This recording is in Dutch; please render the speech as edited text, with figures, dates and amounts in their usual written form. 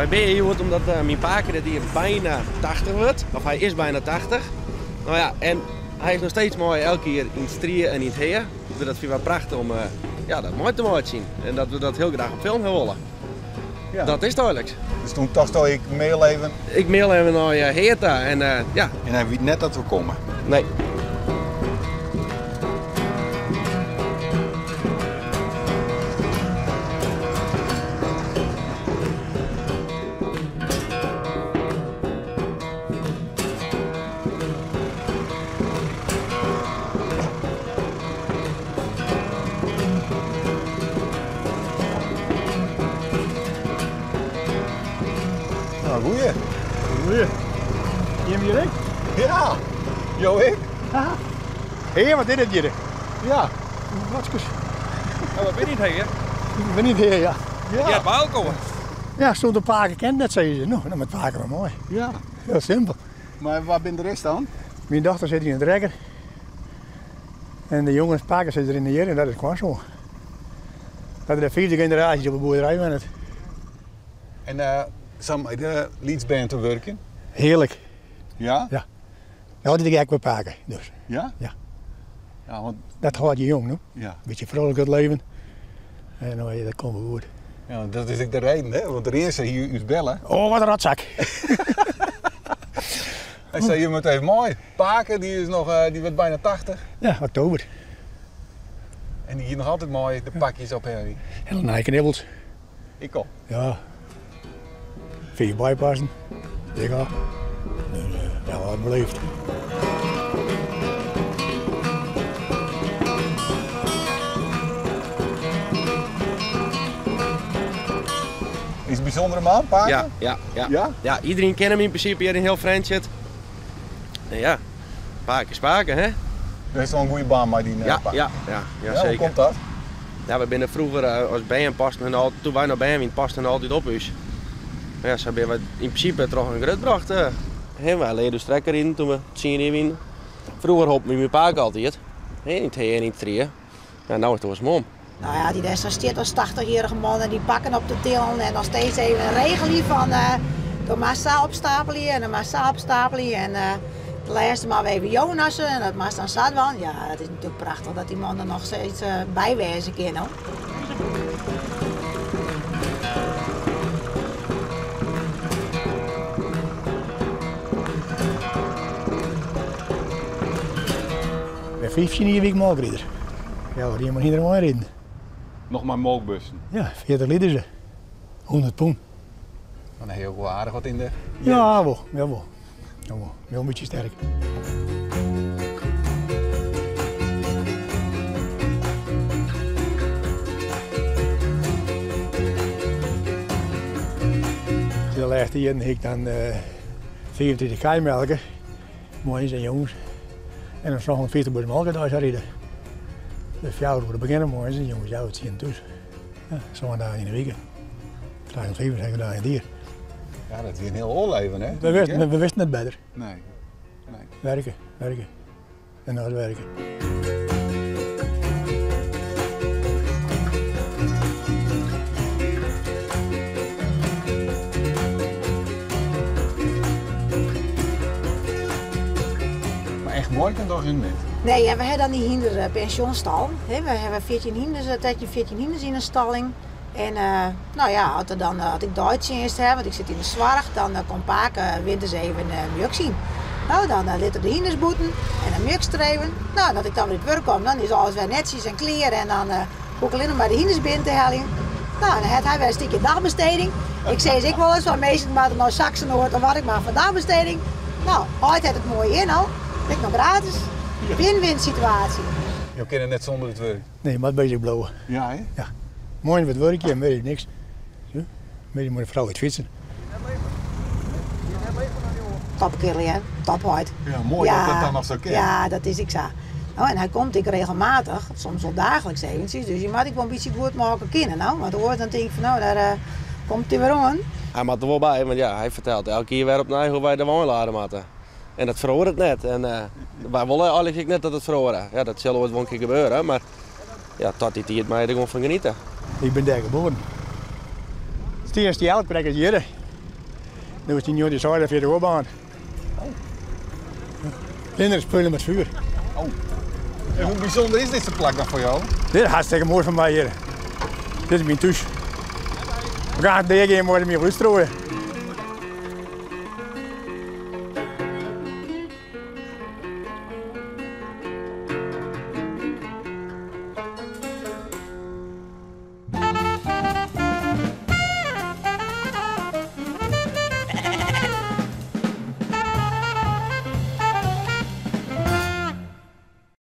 Wij ben hier omdat mijn paker hier bijna 80 wordt. Of hij is bijna 80. Nou ja, en hij is nog steeds mooi elke keer in het strieën en in het heer. Dus dat vind ik wel prachtig om dat mooi te zien. En dat we dat heel graag op film willen. Ja. Dat is duidelijk. Dus toen dacht ik mail even. Ik mail even naar Heerta en ja. En hij weet net dat we komen? Nee. Goeie. Goeie. Neem je ik? Ja. Jo, ik? Haha. Hé, wat is dit hier? Ja. Watskes. Ja, wat ben je niet heen, hè? Ik ben niet hier, ja. Ja, bij komen. Ja, stond een paken kent net, zei ze. Nou, dan met paken wel mooi. Ja. Heel simpel. Maar waar ben de rest dan? Mijn dochter zit in het rekker. En de jongens paken zitten er in de hier en dat is gewoon zo. Dat is de vierde generatie op de boerderij met het. En samen met de Leedsband te werken? Heerlijk. Ja? Ja. Ja, dat is eigenlijk weer paken. Dus. Ja? Ja. Ja, want... Dat houdt je jong, no? Ja. Beetje vrolijk het leven. En nou, dat komt wel goed. Ja, dat is ook de reden, hè? Want de eerste hier u bellen. Oh, wat een rotzak. Hij zei je meteen mooi. Paken, die wordt bijna 80. Ja, oktober. En die hier nog altijd mooi de pakjes op Harry. Hele nijkenibbels. Ik al. Ja. 4 bijpassen. Ik al. Dus, ja, wat beleefd. Is het bijzondere man, Paken? Ja, iedereen kent hem in principe hier in heel Friendship. En ja, Paken is Paken, hè? Dat is wel een goede baan, maar die Paken. Ja, zeker. Hoe komt dat? Ja, we binnen vroeger als BM pasten en toen wij naar BM in pasten altijd op us. Ja, zo hebben we in principe toch een groot bracht. We leden dus trekker in toen we het zien in. Vroeger hopte mijn Paken altijd. Niet heen, niet drieën. Ja, nou is het was mom. Nou ja, die destijds was 80-jarige man en die pakken op de til en nog steeds even een regel van door massa opstapelen en de massa opstapelen en de laatste maar even Jonassen en dat maar dan zat wel. Ja, het is natuurlijk prachtig dat die man er nog steeds bijwezen kan. Hoor. Bij 15 hier week melkrieder. Ja, die moet iedereen maar rijden. Nog maar melkbussen. Ja, 40 liter ze. 100 pond. Dan heb je ook wel aardig wat in de... Ja, wel. Jawel. Jawel. Wel een beetje sterk. De laatste hier heb ik dan 24 keimelken. Mooie en jongens. En dan 140 bij de melken daar rijden. De vrouwen worden beginnen mooi en jongens, ja, het zien dus. Ja, zo'n dag in de week. 5 dagen een dier. Ja, dat is een heel oorleven, hè? We wisten het beter. Nee. Werken. En hard werken. Maar echt mooi kan toch niet? Nee, ja, we hebben dan die hinder pensioenstal. We hebben 14 hinders, een tijdje 14 hinders in een stalling. En nou ja, als ik Duits eerst heb, want ik zit in de zwarg, dan komt Paken winters even mjuk zien. Nou, dan lieten de hinders boeten en dan mjuk streven. Nou, dat ik dan weer het werk kom, dan is alles weer netjes en clear en dan hoef ik alleen nog maar de hinders binnen te halen. Nou, dan heeft hij weer een stukje dagbesteding. Ik zeg ik wel eens, van meestal maar naar Saxen hoort of wat ik maar van dagbesteding. Nou, altijd het mooie in al. Ik nog gratis. Win-win situatie. Je kan het net zonder het werk. Nee, maar bezig blauwen. Ja, hè? Ja. Mooi met werkje en meer niks. Zo. Meer moet een vrouw uit fietsen. Topkerel, hè? Tophuid. Ja, mooi dat dat dan nog zo kan. Ja, dat is ik zo. Nou, en hij komt ik regelmatig, soms wel dagelijks eventjes. Dus je moet ik wel een beetje goed maken kennen. Nou, maar dan hoort dan denk ik van nou, daar komt hij weer aan. Hij maakt er wel bij, want ja, hij vertelt elke keer weer opnieuw hoe wij de wijn laden moeten. En dat verhoort het net. En wij willen eigenlijk net dat het verhoren. Ja, dat zal ooit wel een keer gebeuren, maar ja, tot die tijd mij er gewoon van genieten. Ik ben daar geboren. Het eerste jaar krijg ik hier. Nu is die jongen die zijde via de oorbaan. Kinderen spelen met vuur. En hoe bijzonder is deze plek dan voor jou? Dit is hartstikke mooi van mij hier. Dit is mijn thuis. We gaan het degen morgen meer rust strooien.